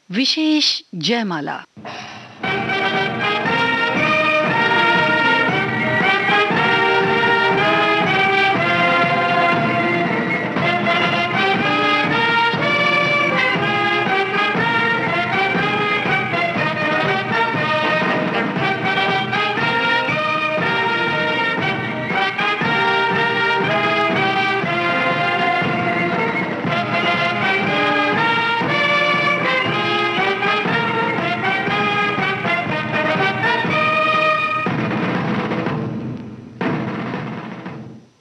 विशेष जयमाला।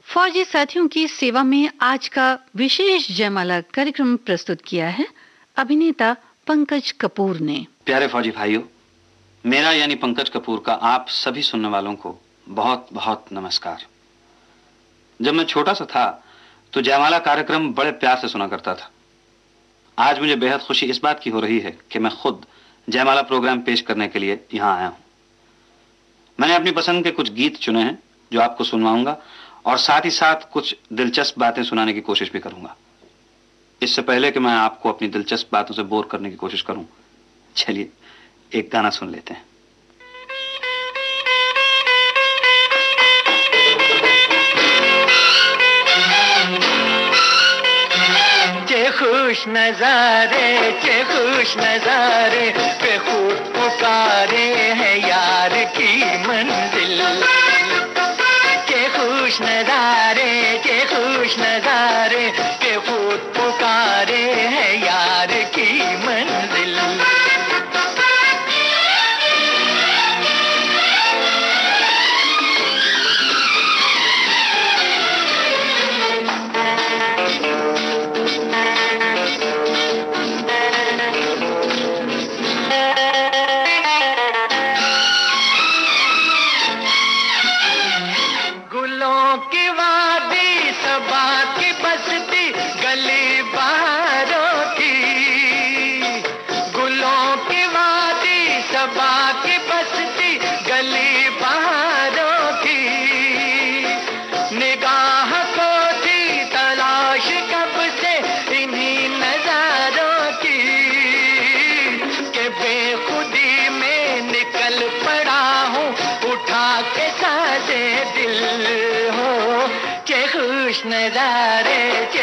फौजी साथियों की सेवा में आज का विशेष जयमाला कार्यक्रम प्रस्तुत किया है अभिनेता पंकज कपूर ने। प्यारे फौजी भाइयों, मेरा यानी पंकज कपूर का आप सभी सुनने वालों को बहुत बहुत नमस्कार। जब मैं छोटा सा था तो जयमाला कार्यक्रम बड़े प्यार से सुना करता था। आज मुझे बेहद खुशी इस बात की हो रही है कि मैं खुद जयमाला प्रोग्राम पेश करने के लिए यहाँ आया हूँ। मैंने अपनी पसंद के कुछ गीत चुने हैं जो आपको सुनवाऊंगा और साथ ही साथ कुछ दिलचस्प बातें सुनाने की कोशिश भी करूंगा। इससे पहले कि मैं आपको अपनी दिलचस्प बातों से बोर करने की कोशिश करूं, चलिए एक गाना सुन लेते हैं। खुश नजारे पे खुद पुकारे है यार की मंजिल के खुश नजारे के खुद पुकारे है यार की मंजिल।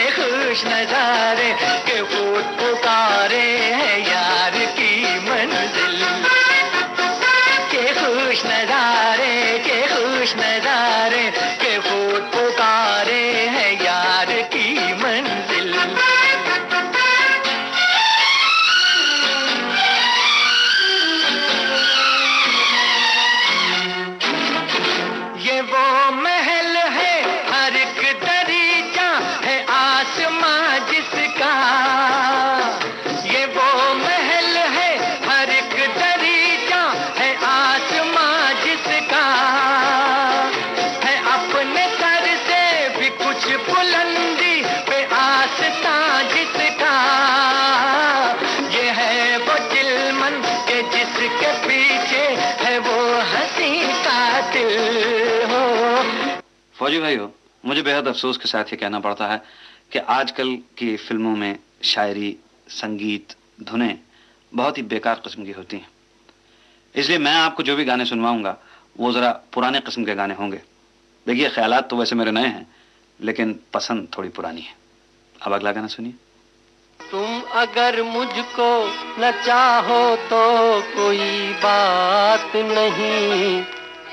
खुश नजारे के खुद पुकारे है यार की मंजिल के खुश नजारे के खुद पुकारे है यार की मंजिल। ये वो महल है हर एक दरीचा है आसमां जिसका, ये वो महल है हर एक दरीचा है आसमां जिसका, है अपने सर से भी कुछ बुलंदी पे आस्था जिसका, ये है वो चिलमन के जिसके पीछे है वो हंसी का दिल हो। फौजी भाइयों, मुझे बेहद अफसोस के साथ ये कहना पड़ता है कि आजकल की फिल्मों में शायरी, संगीत, धुनें बहुत ही बेकार किस्म की होती हैं। इसलिए मैं आपको जो भी गाने सुनवाऊंगा वो जरा पुराने किस्म के गाने होंगे। देखिए, ख्यालात तो वैसे मेरे नए हैं लेकिन पसंद थोड़ी पुरानी है। अब अगला गाना सुनिए। तुम अगर मुझको न चाहो तो कोई बात नहीं,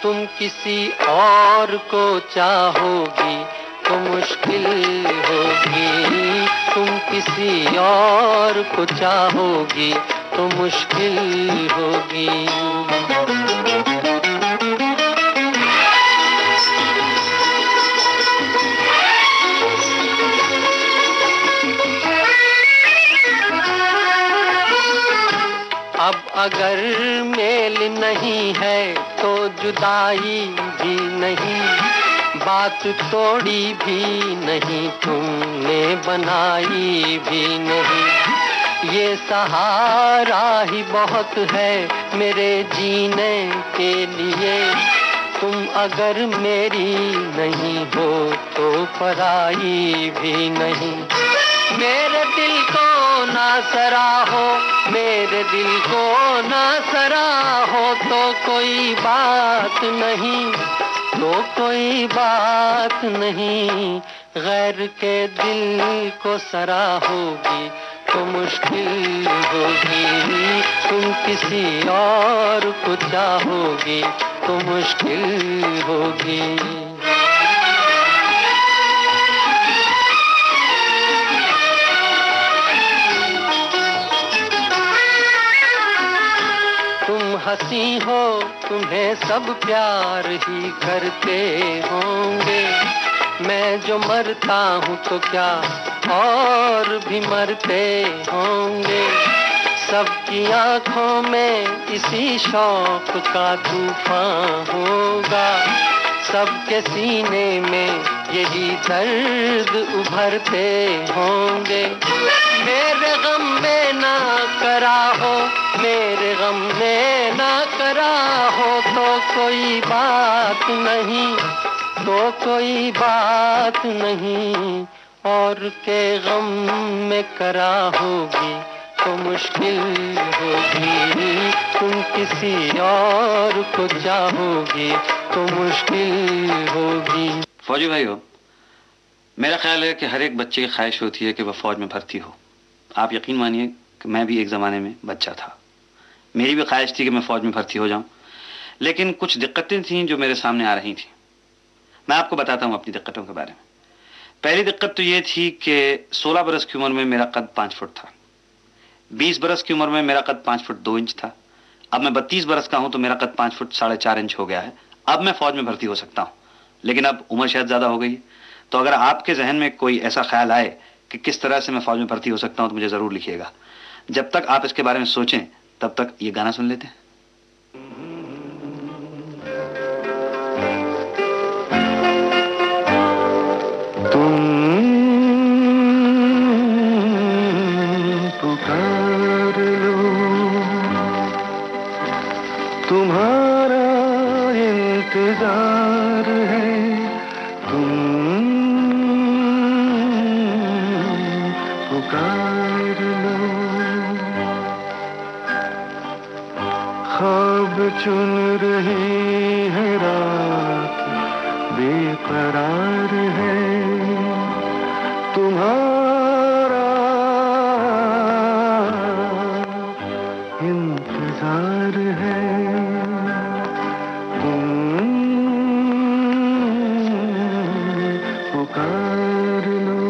तुम किसी और को चाहोगी तो मुश्किल होगी, तुम किसी और को चाहोगी तो मुश्किल होगी। अब अगर मेल नहीं है तो जुदाई भी नहीं, बात तोड़ी भी नहीं, तुमने बनाई भी नहीं। ये सहारा ही बहुत है मेरे जीने के लिए, तुम अगर मेरी नहीं हो तो पराई भी नहीं। मेरे दिल को ना सराहो, मेरे दिल को ना सराहो, तो कोई बात नहीं, तो कोई बात नहीं। गैर के दिल को सराहोगी तो मुश्किल होगी, तुम किसी और को चाहोगी तो मुश्किल होगी। तुम हंसी हो, तुम्हें सब प्यार ही करते होंगे, मैं जो मरता हूँ तो क्या और भी मरते होंगे। सबकी आंखों में इसी शौक का तूफान होगा, सबके सीने में यही दर्द उभरते होंगे। मेरे गम में ना कराहो, मेरे गम में ना कराहो, तो कोई बात नहीं, तो कोई बात नहीं। और के गम में कराहोगी तो मुश्किल होगी, तुम किसी और को चाहोगी तो मुश्किल होगी। फौजी भाई हो, मेरा ख्याल है कि हर एक बच्चे की ख्वाहिश होती है कि वह फौज में भर्ती हो। आप यकीन मानिए कि मैं भी एक ज़माने में बच्चा था, मेरी भी ख्वाहिश थी कि मैं फौज में भर्ती हो जाऊं, लेकिन कुछ दिक्कतें थीं जो मेरे सामने आ रही थी। मैं आपको बताता हूं अपनी दिक्कतों के बारे में। पहली दिक्कत तो ये थी कि 16 बरस की उम्र में मेरा कद 5 फुट था, 20 बरस की उम्र में मेरा कद 5 फुट 2 इंच था। अब मैं 32 बरस का हूं तो मेरा कद 5 फुट 4.5 इंच हो गया है। अब मैं फौज में भर्ती हो सकता हूं, लेकिन अब उम्र शायद ज़्यादा हो गई। तो अगर आपके जहन में कोई ऐसा ख्याल आए कि किस तरह से मैं फौज में भर्ती हो सकता हूं तो मुझे ज़रूर लिखिएगा। जब तक आप इसके बारे में सोचें तब तक ये गाना सुन लेते हैं। तुम्हारा इंतजार है, तुम पुकार लो। ख्वाब चुन रही है रात, बेकरार है तुम्हारा इंतजार है। पुकार लो।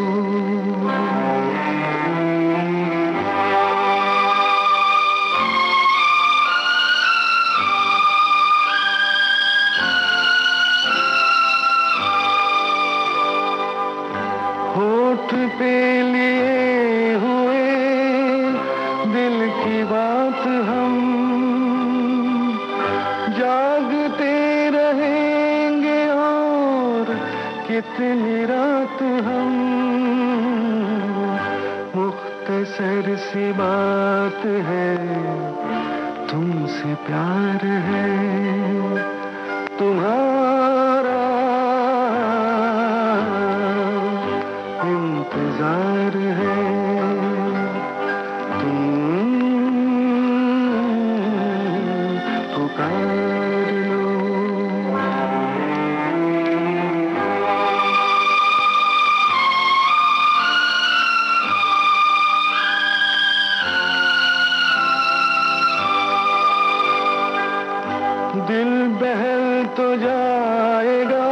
होठ पे लिए हुए दिल की बात हम जागते रहेंगे और कितनी रात हम। मुख्तसर सी बात है, तुमसे प्यार है, तुम्हारा इंतजार है। तुम पुकार लो। दिल बहल तो जाएगा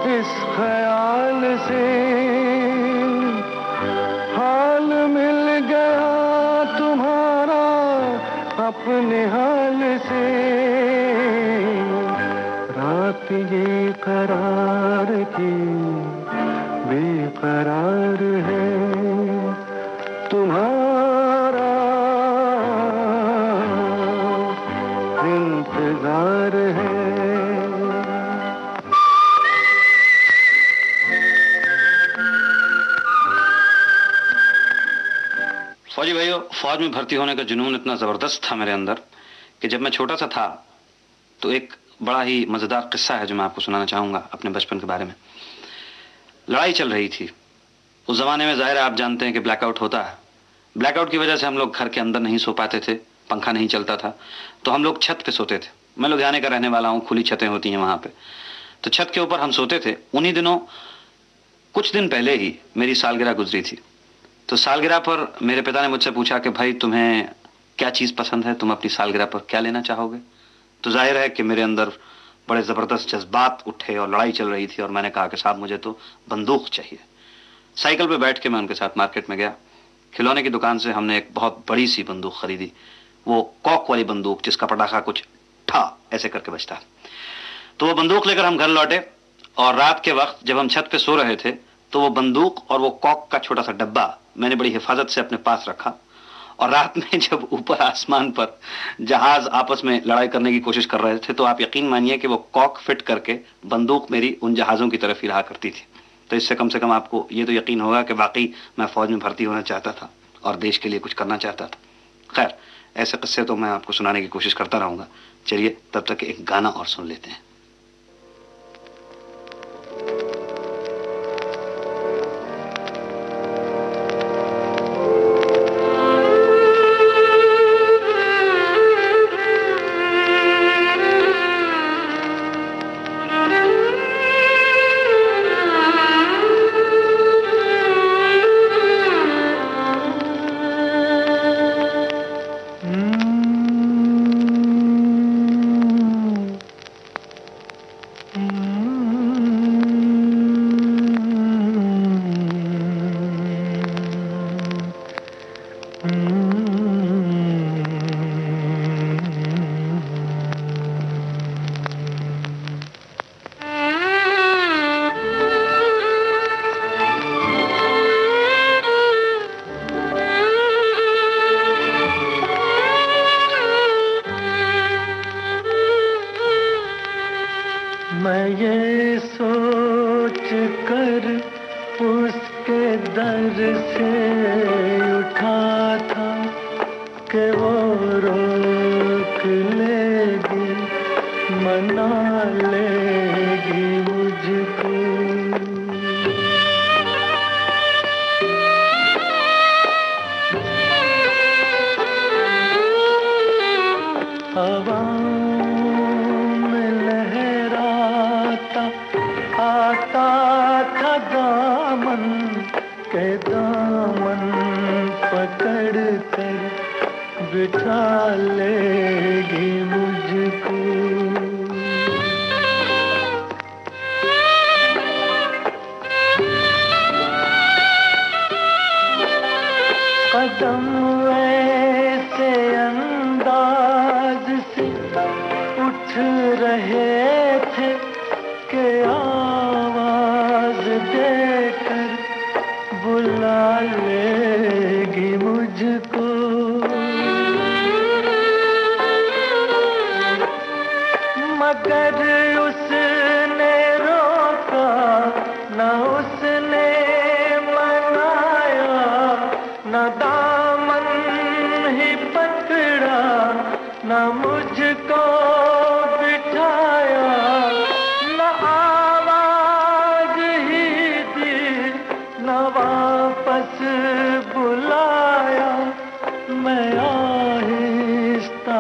इस ख्याल से, हाल मिल गया तुम्हारा अपने हाल से। रात ये करार की बेकरार है, तुम्हारा इंतजार है। फौजी भाइयों, फौज में भर्ती होने का जुनून इतना ज़बरदस्त था मेरे अंदर कि जब मैं छोटा सा था तो एक बड़ा ही मज़ेदार किस्सा है जो मैं आपको सुनाना चाहूँगा अपने बचपन के बारे में। लड़ाई चल रही थी उस ज़माने में, ज़ाहिर है आप जानते हैं कि ब्लैकआउट होता है ब्लैकआउट की वजह से हम लोग घर के अंदर नहीं सो पाते थे, पंखा नहीं चलता था, तो हम लोग छत पे सोते थे। मैं लुधियाने का रहने वाला हूँ, खुली छतें होती हैं वहाँ पे, तो छत के ऊपर हम सोते थे। उन्हीं दिनों कुछ दिन पहले ही मेरी सालगिरह गुजरी थी। तो सालगिरह पर मेरे पिता ने मुझसे पूछा कि भाई तुम्हें क्या चीज़ पसंद है, तुम अपनी सालगिरह पर क्या लेना चाहोगे। तो जाहिर है कि मेरे अंदर बड़े ज़बरदस्त जज्बात उठे और लड़ाई चल रही थी, और मैंने कहा कि साहब मुझे तो बंदूक चाहिए। साइकिल पे बैठ के मैं उनके साथ मार्केट में गया। खिलौने की दुकान से हमने एक बहुत बड़ी सी बंदूक खरीदी, वो कॉक वाली बंदूक जिसका पटाखा कुछ ठा ऐसे करके बजता। तो वो बंदूक लेकर हम घर लौटे, और रात के वक्त जब हम छत पे सो रहे थे तो वो बंदूक और वो कॉक का छोटा सा डब्बा मैंने बड़ी हिफाजत से अपने पास रखा। और रात में जब ऊपर आसमान पर जहाज आपस में लड़ाई करने की कोशिश कर रहे थे, तो आप यकीन मानिए कि वो कॉक फिट करके बंदूक मेरी उन जहाज़ों की तरफ ही रहा करती थी। तो इससे कम से कम आपको ये तो यकीन होगा कि वाकई मैं फौज में भर्ती होना चाहता था और देश के लिए कुछ करना चाहता था। खैर, ऐसे किस्से तो मैं आपको सुनाने की कोशिश करता रहूंगा। चलिए तब तक एक गाना और सुन लेते हैं। मैं ये सोच कर उसके दर से उठा था कि वो रोक लेगी, मना लेगी मुझको। हवा आता था दामन के दामन पकड़ कर बिठा लेगी मुझको। कदम ऐसे अंदाज से उठ रहे थे कि आवाज देकर बुला लेगी मुझको। मगर उसने रोका न उसने मनाया, न दामन ही पकड़ा न मुझको बिठाया, न आवाज ही दी न वापस बुलाया। मैं आहिस्ता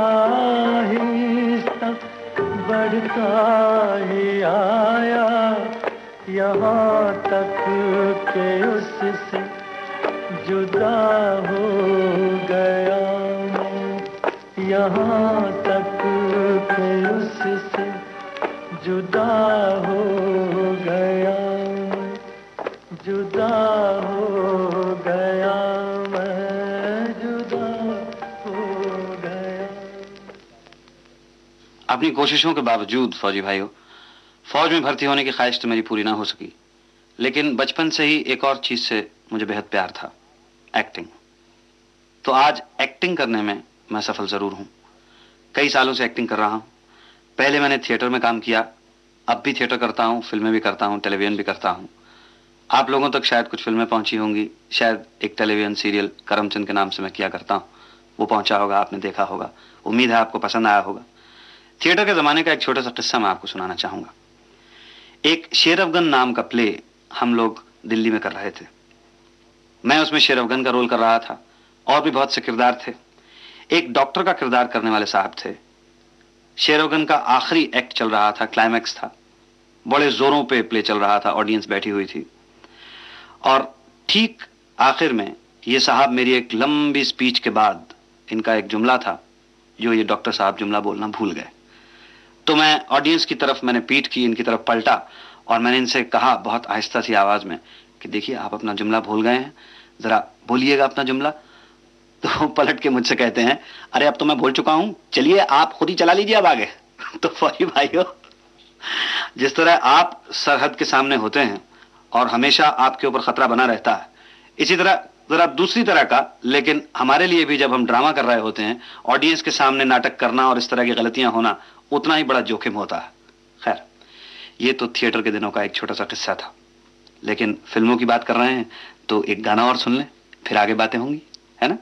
आहिस्ता बढ़ता ही आया, यहाँ तक के उससे जुदा हो गया मैं। यहाँ तक के उससे जुदा हो गया मैं, जुदा हो गया मैं, जुदा हो गया। अपनी कोशिशों के बावजूद फौजी भाइयों, फौज में भर्ती होने की ख्वाहिश तो मेरी पूरी ना हो सकी, लेकिन बचपन से ही एक और चीज से मुझे बेहद प्यार था, एक्टिंग। तो आज एक्टिंग करने में मैं सफल जरूर हूं। कई सालों से एक्टिंग कर रहा हूं। पहले मैंने थिएटर में काम किया, अब भी थिएटर करता हूं, फिल्में भी करता हूं, टेलीविजन भी करता हूं। आप लोगों तक शायद कुछ फिल्में पहुंची होंगी, शायद एक टेलीविजन सीरियल करमचंद के नाम से मैं किया करता हूं, वो पहुंचा होगा, आपने देखा होगा। उम्मीद है आपको पसंद आया होगा। थिएटर के जमाने का एक छोटा सा किस्सा मैं आपको सुनाना चाहूंगा। एक शेर अफगन नाम का प्ले हम लोग दिल्ली में कर रहे थे। मैं उसमें शेर अफगन का रोल कर रहा था और भी बहुत से किरदार थे। एक डॉक्टर का किरदार करने वाले साहब थे। शेरोगन का आखिरी एक्ट चल रहा था, क्लाइमैक्स था, बड़े जोरों पे प्ले चल रहा था, ऑडियंस बैठी हुई थी। और ठीक आखिर में ये साहब मेरी एक लंबी स्पीच के बाद, इनका एक जुमला था जो ये डॉक्टर साहब जुमला बोलना भूल गए। तो मैं ऑडियंस की तरफ मैंने पीठ की, इनकी तरफ पलटा और मैंने इनसे कहा बहुत आहिस्ता सी आवाज में कि देखिए आप अपना जुमला भूल गए हैं, जरा बोलिएगा अपना जुमला। तो पलट के मुझसे कहते हैं, अरे अब तो मैं भूल चुका हूं, चलिए आप खुद ही चला लीजिए अब आगे। तो फौजी भाइयों, जिस तरह आप सरहद के सामने होते हैं और हमेशा आपके ऊपर खतरा बना रहता है, इसी तरह जरा दूसरी तरह का, लेकिन हमारे लिए भी जब हम ड्रामा कर रहे होते हैं, ऑडियंस के सामने नाटक करना और इस तरह की गलतियां होना उतना ही बड़ा जोखिम होता है। खैर, ये तो थिएटर के दिनों का एक छोटा सा किस्सा था, लेकिन फिल्मों की बात कर रहे हैं तो एक गाना और सुन लें, फिर आगे बातें होंगी, है ना?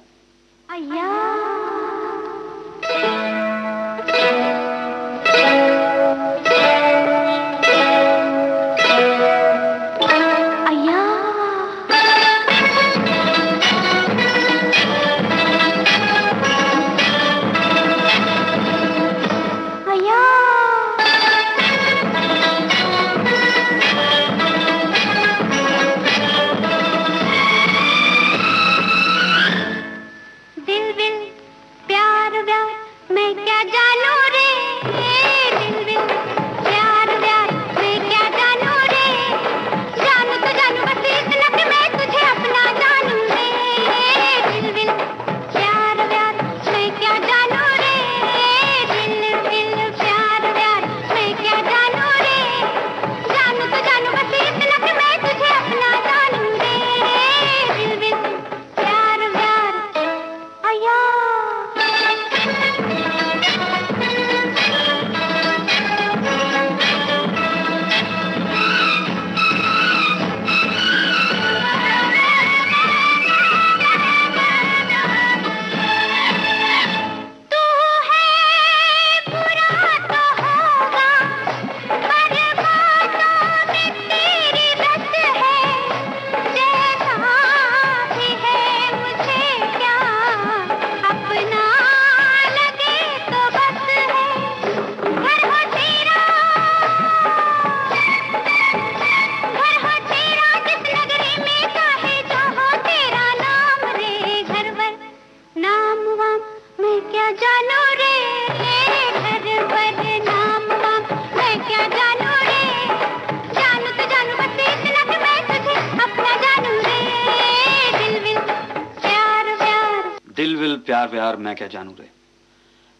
प्यार व्यार मैं क्या जानू रे।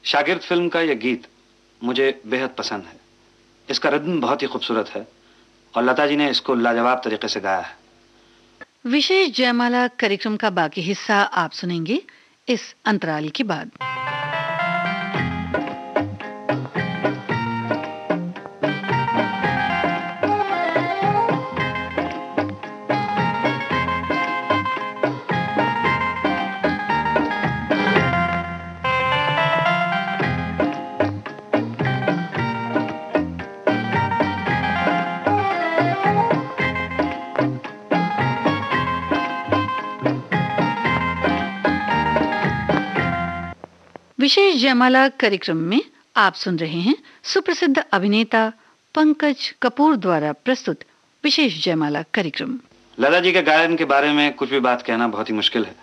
शागिर्द फिल्म का यह गीत मुझे बेहद पसंद है। इसका रिदम बहुत ही खूबसूरत है और लता जी ने इसको लाजवाब तरीके से गाया है। विशेष जयमाला कार्यक्रम का बाकी हिस्सा आप सुनेंगे इस अंतराल के बाद। विशेष जयमाला कार्यक्रम में आप सुन रहे हैं सुप्रसिद्ध अभिनेता पंकज कपूर द्वारा प्रस्तुत विशेष जयमाला कार्यक्रम। लता जी के गायन के बारे में कुछ भी बात कहना बहुत ही मुश्किल है।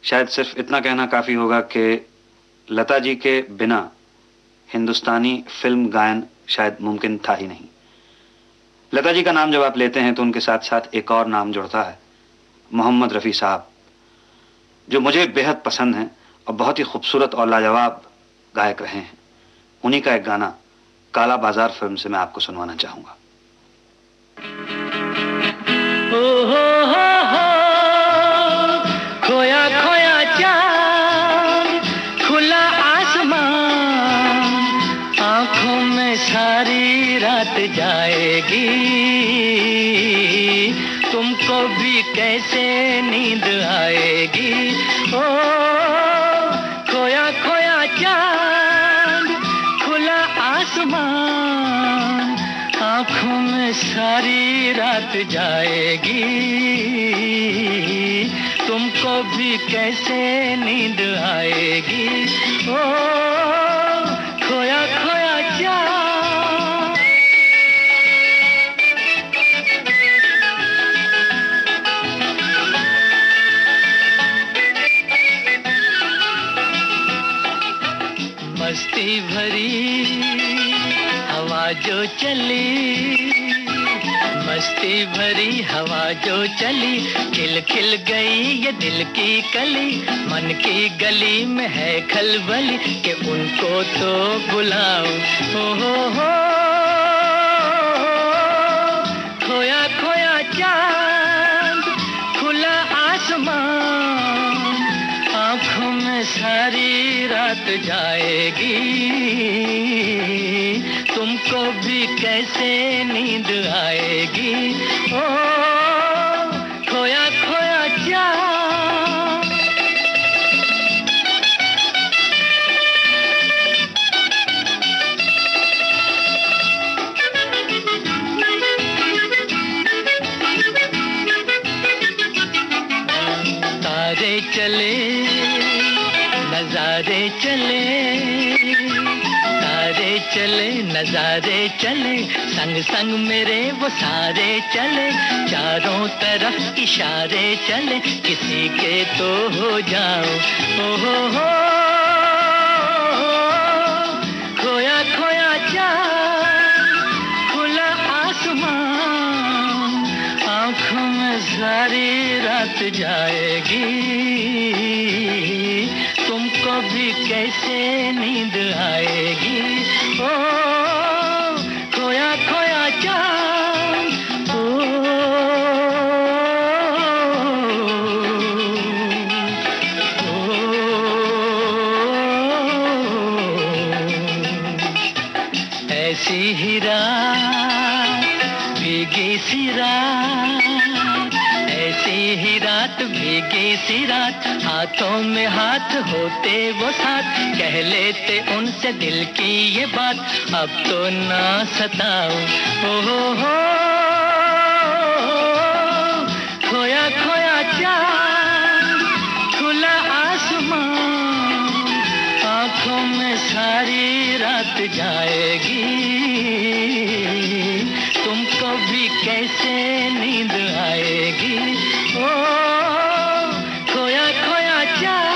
शायद सिर्फ इतना कहना काफी होगा कि लता जी के बिना हिंदुस्तानी फिल्म गायन शायद मुमकिन था ही नहीं। लता जी का नाम जब आप लेते हैं तो उनके साथ साथ एक और नाम जुड़ता है, मोहम्मद रफी साहब, जो मुझे बेहद पसंद हैं और बहुत ही खूबसूरत और लाजवाब गायक रहे हैं। उन्हीं का एक गाना काला बाजार फिल्म से मैं आपको सुनवाना चाहूंगा। खोया खोया चांद, खुला आसमान, आंखों में सारी रात जाएगी, तुमको भी कैसे नींद आएगी। ओ खोया खोया चांद, खुला आसमान, आंखों में सारी रात जाएगी, तुमको तुमको भी कैसे नींद आएगी। ओ खोया खोया चांद। मस्ती भरी हवा जो चली, मस्ती भरी हवा जो चली, खिल खिल गई ये दिल की कली। मन की गली में है खलबली कि उनको तो बुलाओ। हो खोया खोया चांद, खुला आसमान, आँखों में सारी रात जाएगी। तुमको भी कैसे नींद आएगी। ओ खोया खोया चांद। तारे चले नजारे चले, तारे चले नजारे चले, संग संग मेरे वो सारे चले। चारों तरफ इशारे चले, किसी के तो हो जाओ। हो खोया खोया चांद, खुला आसमान, आँखों में सारी रात जाएगी। तुमको भी कैसे नींद आएगी। ओ खोया खोया चांद। ऐसी ही रात भीगी सी रात, ऐसी ही रात भीगी सी रात, हाथों में हाथ होते वो साथ, कह लेते उनसे दिल की ये बात, अब तो ना सताओ। हो खोया खोया चांद, खुला आसमान, आँखों में सारी रात जाएगी। तुमको भी कैसे नींद आएगी। ओ खोया खोया चांद।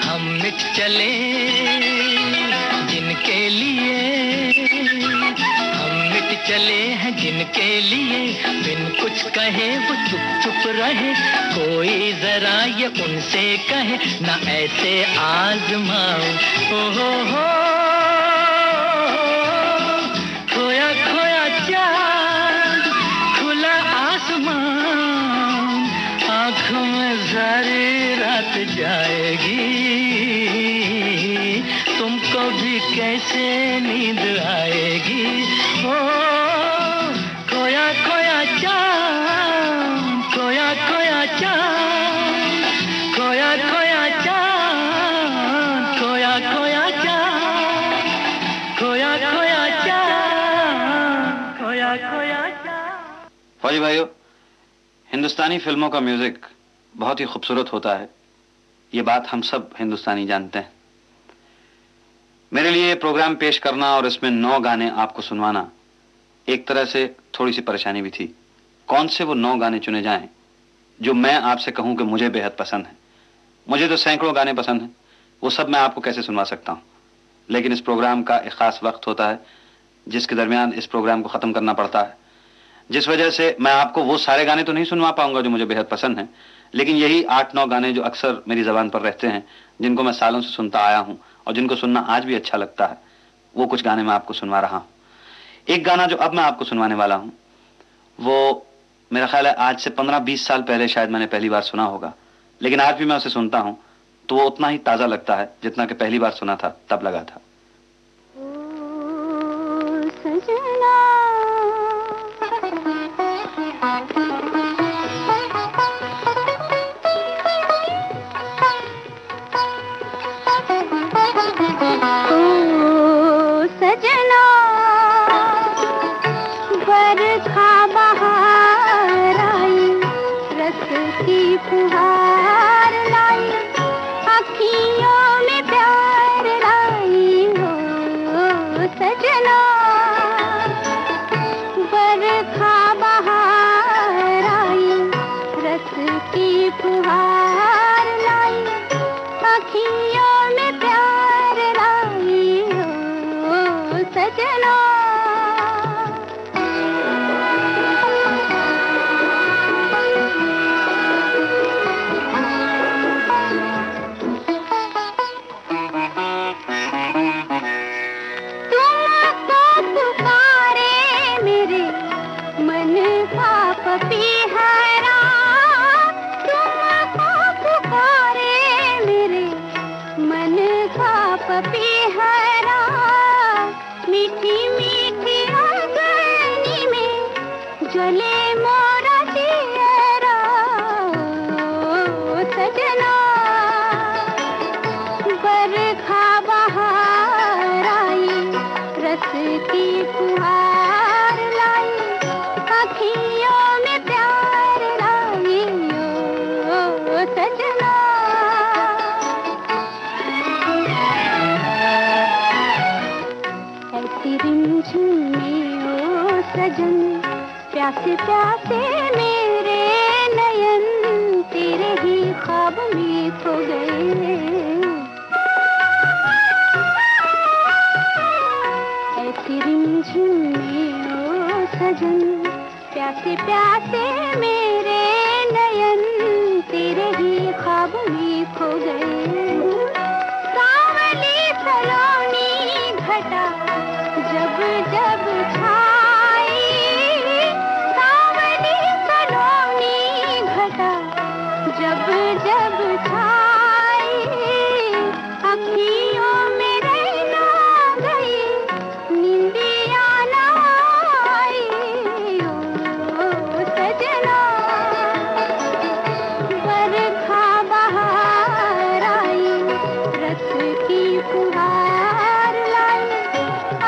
हम मिट चले जिनके लिए, हम मिट चले हैं जिनके लिए, बिन कुछ कहे वो चुप चुप रहे, कोई जरा ये उनसे कहे ना ऐसे आजमाओ। हो खोया खोया चांद, खुला आसमान, आँखों में सारी रात जाएगी। तुमको भी कैसे नींद आएगी। ओ खोया खोया चांद, खोया खोया चांद, खोया खोया चांद, खोया खोया चांद, खोया खोया चांद, खोया खोया चांद। फौजी भाइयों, हिंदुस्तानी फिल्मों का म्यूजिक बहुत ही खूबसूरत होता है, ये बात हम सब हिंदुस्तानी जानते हैं। मेरे लिए ये प्रोग्राम पेश करना और इसमें 9 गाने आपको सुनवाना एक तरह से थोड़ी सी परेशानी भी थी। कौन से वो 9 गाने चुने जाएं जो मैं आपसे कहूं कि मुझे बेहद पसंद है। मुझे तो सैकड़ों गाने पसंद हैं, वो सब मैं आपको कैसे सुनवा सकता हूं। लेकिन इस प्रोग्राम का एक खास वक्त होता है जिसके दरमियान इस प्रोग्राम को ख़त्म करना पड़ता है, जिस वजह से मैं आपको वो सारे गाने तो नहीं सुनवा पाऊंगा जो मुझे बेहद पसंद हैं, लेकिन यही 8-9 गाने जो अक्सर मेरी ज़बान पर रहते हैं, जिनको मैं सालों से सुनता आया हूं और जिनको सुनना आज भी अच्छा लगता है, वो कुछ गाने मैं आपको सुनवा रहा हूं। एक गाना जो अब मैं आपको सुनवाने वाला हूं, वो मेरा ख्याल है आज से 15-20 साल पहले शायद मैंने पहली बार सुना होगा, लेकिन आज भी मैं उसे सुनता हूं तो वो उतना ही ताज़ा लगता है जितना कि पहली बार सुना था तब लगा था। सजना प्यासे प्यासे मेरे नयन तेरे ही ख्वाब में खो गए। ऐसी रिमझिम में ओ सजन प्यासे प्यासे मेरे नयन तेरे ही ख्वाब में खो गए। सावली सलोनी घटा जब जब छाई, सावली सलोनी घटा जब जब छाई, अखियों में रहना गई निंदिया ना आई। ओ सजना बरखा बहार आई, रस की फुहार लाई,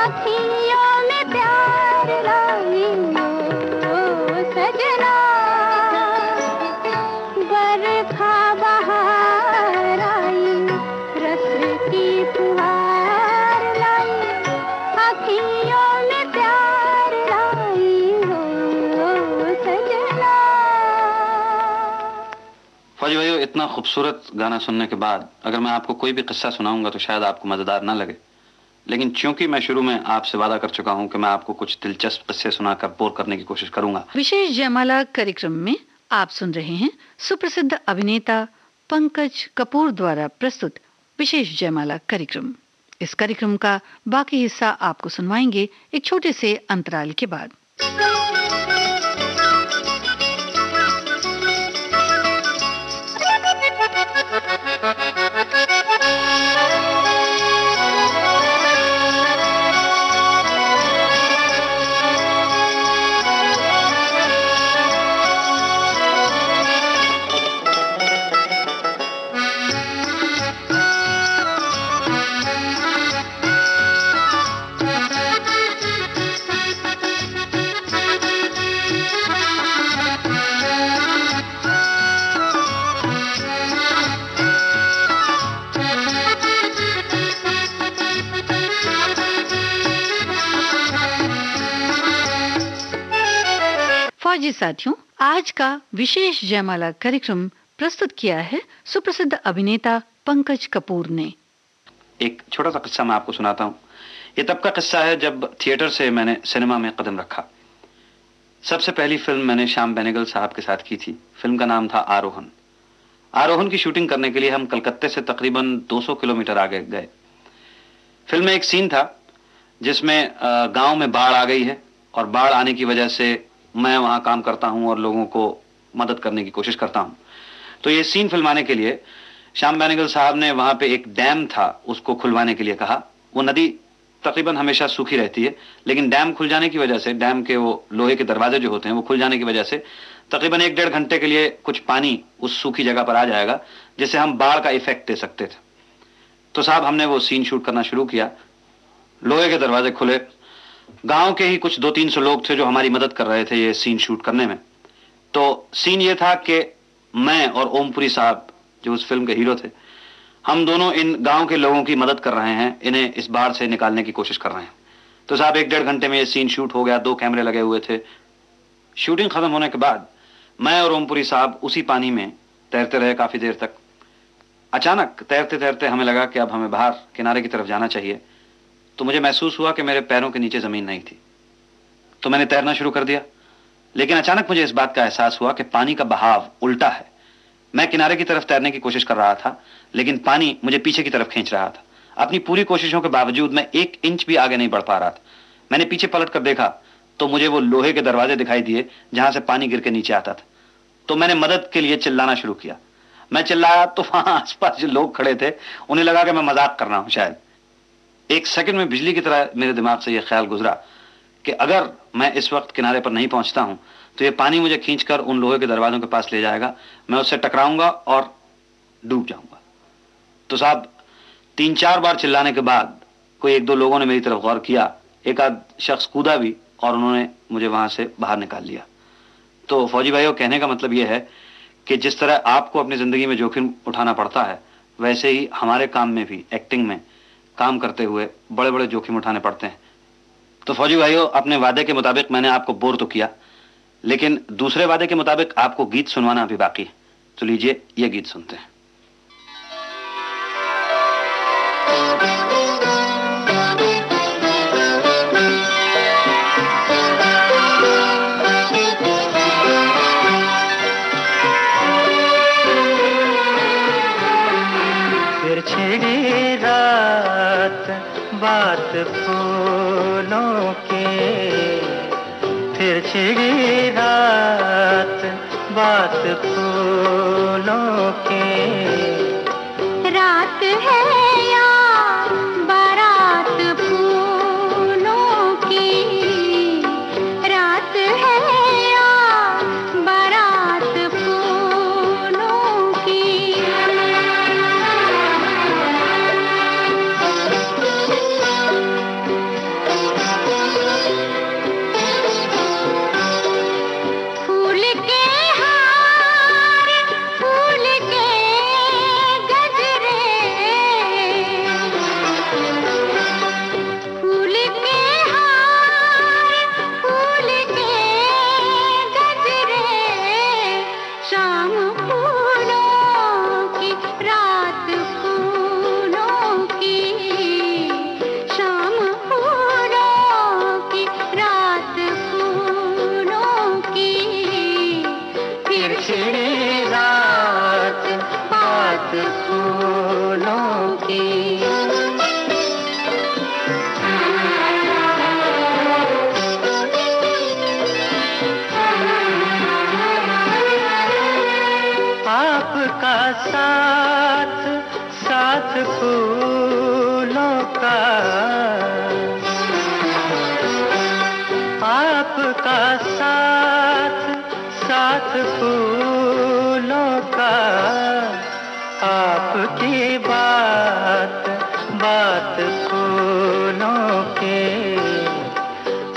अखियों में प्यार लाई। ओ सजना बरखा बहार आई, रस की फुहार लाई, अखियों में प्यार लाई। ओ सजना। फौजी भाइयों, इतना खूबसूरत गाना सुनने के बाद अगर मैं आपको कोई भी किस्सा सुनाऊंगा तो शायद आपको मजेदार ना लगे, लेकिन चूंकि मैं शुरू में आपसे वादा कर चुका हूं कि मैं आपको कुछ दिलचस्प किस्से सुनाकर बोर करने की कोशिश करूंगा। विशेष जयमाला कार्यक्रम में आप सुन रहे हैं सुप्रसिद्ध अभिनेता पंकज कपूर द्वारा प्रस्तुत विशेष जयमाला कार्यक्रम। इस कार्यक्रम का बाकी हिस्सा आपको सुनवाएंगे एक छोटे से अंतराल के बाद। फौजी साथियों, आज का विशेष जयमाला कार्यक्रम प्रस्तुत किया है सुप्रसिद्ध अभिनेता पंकज कपूर ने। एक छोटा सा किस्सा मैं आपको सुनाता हूँ। ये तब का किस्सा है जब थिएटर से मैंने सिनेमा में कदम रखा। सबसे पहली फिल्म मैंने श्याम बेनेगल साहब के साथ की थी। फिल्म का नाम था आरोहन। आरोहन की शूटिंग करने के लिए हम कलकत्ते से तकरीबन 200 किलोमीटर आगे गए। फिल्म में एक सीन था जिसमें गांव में बाढ़ आ गई है और बाढ़ आने की वजह से मैं वहां काम करता हूं और लोगों को मदद करने की कोशिश करता हूं। तो ये सीन फिल्माने के लिए श्याम बेनेगल साहब ने वहां पे एक डैम था उसको खुलवाने के लिए कहा। वो नदी तकरीबन हमेशा सूखी रहती है, लेकिन डैम खुल जाने की वजह से, डैम के वो लोहे के दरवाजे जो होते हैं वो खुल जाने की वजह से तकरीबन 1-1.5 घंटे के लिए कुछ पानी उस सूखी जगह पर आ जाएगा, जिससे हम बाढ़ का इफेक्ट दे सकते थे। तो साहब हमने वो सीन शूट करना शुरू किया। लोहे के दरवाजे खुले, गांव के ही कुछ 200-300 लोग थे जो हमारी मदद कर रहे थे ये सीन शूट करने में। तो सीन ये था कि मैं और ओमपुरी साहब जो उस फिल्म के हीरो थे, हम दोनों इन गांव के लोगों की मदद कर रहे हैं, इन्हें इस बाढ़ से निकालने की कोशिश कर रहे हैं। तो साहब 1-1.5 घंटे में ये सीन शूट हो गया, 2 कैमरे लगे हुए थे। शूटिंग खत्म होने के बाद मैं और ओमपुरी साहब उसी पानी में तैरते रहे काफी देर तक। अचानक तैरते तैरते हमें लगा कि अब हमें बाहर किनारे की तरफ जाना चाहिए। तो मुझे महसूस हुआ कि मेरे पैरों के नीचे जमीन नहीं थी। तो मैंने तैरना शुरू कर दिया, लेकिन अचानक मुझे इस बात का एहसास हुआ कि पानी का बहाव उल्टा है। मैं किनारे की तरफ तैरने की कोशिश कर रहा था, लेकिन पानी मुझे पीछे की तरफ खींच रहा था। अपनी पूरी कोशिशों के बावजूद मैं 1 इंच भी आगे नहीं बढ़ पा रहा था। मैंने पीछे पलट कर देखा तो मुझे वो लोहे के दरवाजे दिखाई दिए जहां से पानी गिर के नीचे आता था। तो मैंने मदद के लिए चिल्लाना शुरू किया। मैं चिल्लाया तो वहां आसपास जो लोग खड़े थे उन्हें लगा कि मैं मजाक कर रहा हूं शायद। 1 सेकंड में बिजली की तरह मेरे दिमाग से यह ख्याल गुजरा कि अगर मैं इस वक्त किनारे पर नहीं पहुंचता हूं तो ये पानी मुझे खींचकर उन लोहे के दरवाजों के पास ले जाएगा, मैं उससे टकराऊंगा और डूब जाऊंगा। तो साहब 3-4 बार चिल्लाने के बाद कोई 1-2 लोगों ने मेरी तरफ गौर किया, एक आध शख्स कूदा भी और उन्होंने मुझे वहां से बाहर निकाल लिया। तो फौजी भाइयों, कहने का मतलब यह है कि जिस तरह आपको अपनी जिंदगी में जोखिम उठाना पड़ता है, वैसे ही हमारे काम में भी, एक्टिंग में काम करते हुए बड़े बड़े जोखिम उठाने पड़ते हैं। तो फौजी भाइयों, अपने वादे के मुताबिक मैंने आपको बोर तो किया, लेकिन दूसरे वादे के मुताबिक आपको गीत सुनवाना अभी बाकी है। तो लीजिए ये गीत सुनते हैं। फिर छिड़ी रात बात फूलों की, फिर छिड़ी रात बात फूलों की। रात है या बारात फूलों की, रात है या बारात फूलों की। फूल के हार, फूल के गजरे, फूल के हार, फूल के गजरे, शाम फूलों की, रात फूलों की, शाम फूलों की, रात फूलों की। फिर छिड़ी रात बात फूलों की। आपका साथ साथ फूलों का, आपका साथ साथ फूलों का। आपकी बात बात फूलों के,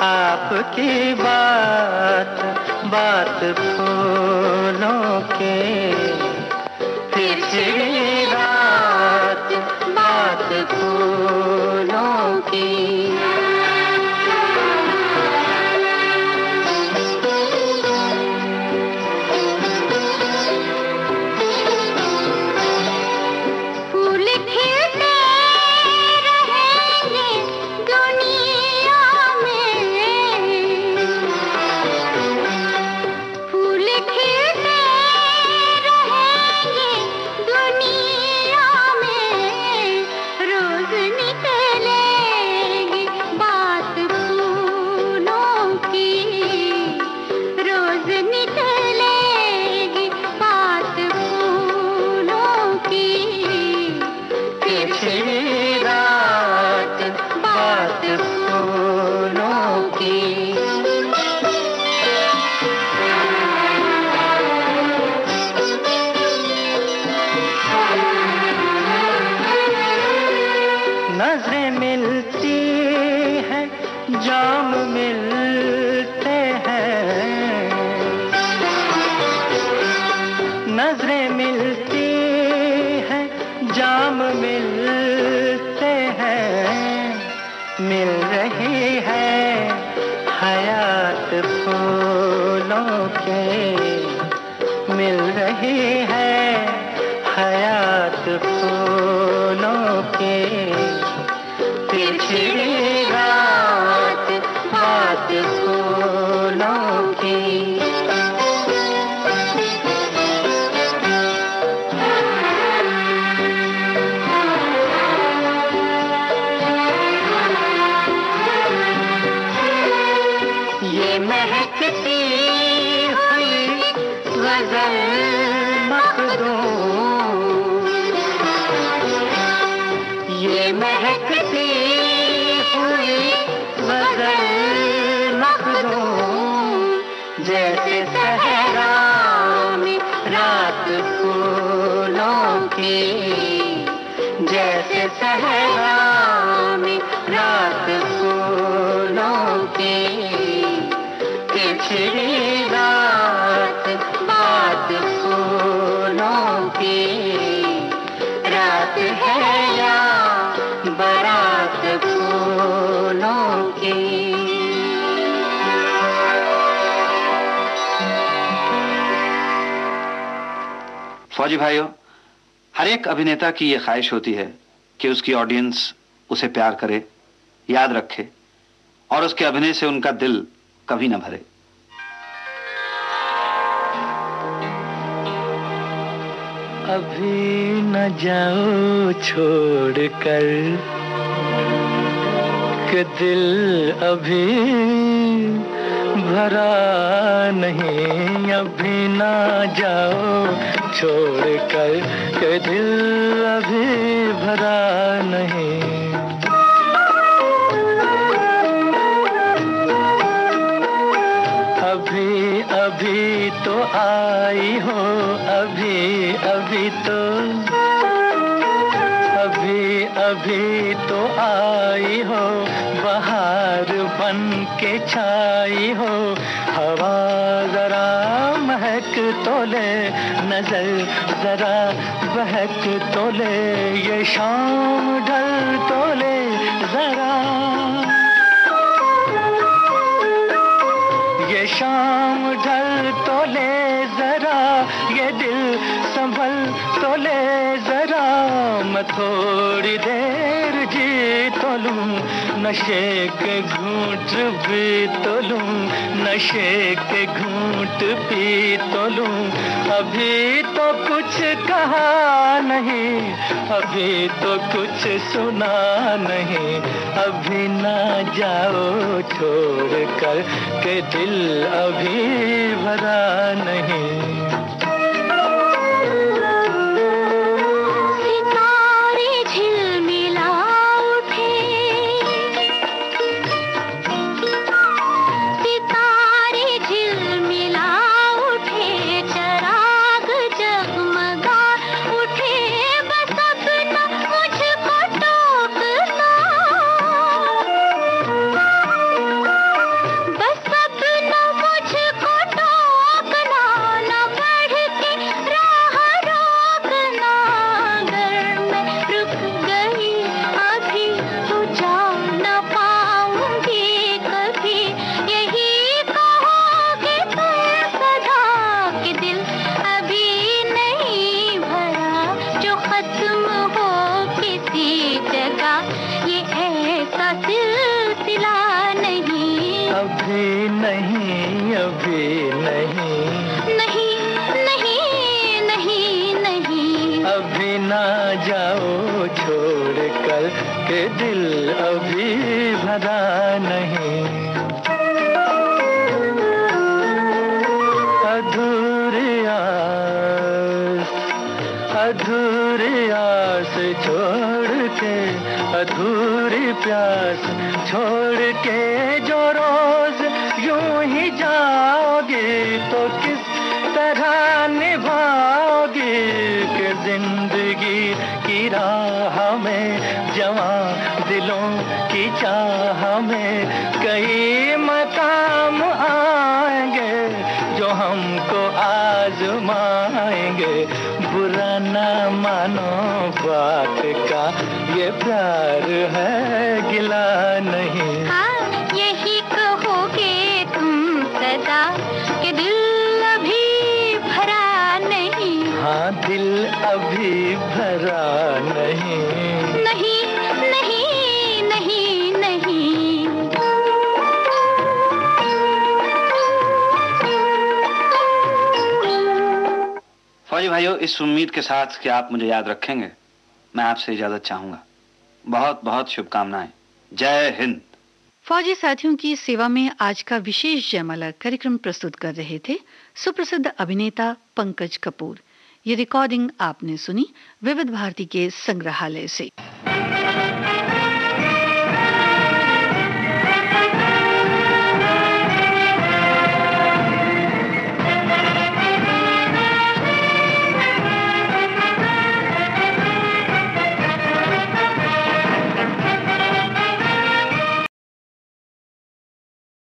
आपकी बात बात फूलों के। फिर छिड़ी रात बात फूलों की। फूल खिलते रहेंगे दुनिया में, फूल खिलते नजरें मिलती हैं, जाम मिलते हैं, मिल रही है हयात फूलों के, मिल रही है हयात फूलों के। पिछड़ी रात बात फूलों की। ये महकती हुई गजल मखदूम, ये महकती हुई गजल मखदूम, जैसे सहरा में रात फूलों की, जैसे सहरा में रात फूलों की। पिछड़ी रात बात फूलों की, रात है या बारात फूलों की। फौजी भाइयों, हर एक अभिनेता की ये ख्वाहिश होती है कि उसकी ऑडियंस उसे प्यार करे, याद रखे और उसके अभिनय से उनका दिल कभी न भरे। अभी न जाओ छोड़ कर कि दिल अभी भरा नहीं, अभी न जाओ छोड़ कर कि दिल अभी भरा नहीं। अभी अभी तो आई हो, अभी अभी तो, अभी अभी तो आई हो, बहार बन के छाई हो। हवा जरा महक तो ले, नजर जरा बहक तो ले, ये शाम ढल तो ले जरा, ये शाम ढल तो ले जरा, ये दिल संभल तो ले जरा। मैं थोड़ी देर जी तो लूं, नशे के घूंट भी तो लूं, नशे के घूंट पी तो लूं। अभी तो कुछ कहा नहीं, अभी तो कुछ सुना नहीं, अभी ना जाओ छोड़ कर के दिल अभी भरा नहीं। अधूरी आस छोड़ के, अधूरी प्यास छोड़ के जो रोज यूं ही जाओगे तो किस तरह निभाओगे कि जिंदगी की राह में जवां दिलों की चाह में कई मकाम आएंगे जो हमको आजमाएंगे। शर्माएंगे, बुरा ना मानो बात का, ये प्यार है गिला नहीं। हाँ यही कहोगे तुम सदा कि दिल अभी भरा नहीं। हाँ दिल अभी भरा नहीं। नहीं नहीं नहीं नहीं। फौजी भाइयों, इस उम्मीद के साथ कि आप मुझे याद रखेंगे, मैं आपसे इजाजत चाहूंगा। बहुत बहुत शुभकामनाएं। जय हिंद। फौजी साथियों की सेवा में आज का विशेष जयमाला कार्यक्रम प्रस्तुत कर रहे थे सुप्रसिद्ध अभिनेता पंकज कपूर। ये रिकॉर्डिंग आपने सुनी विविध भारती के संग्रहालय से।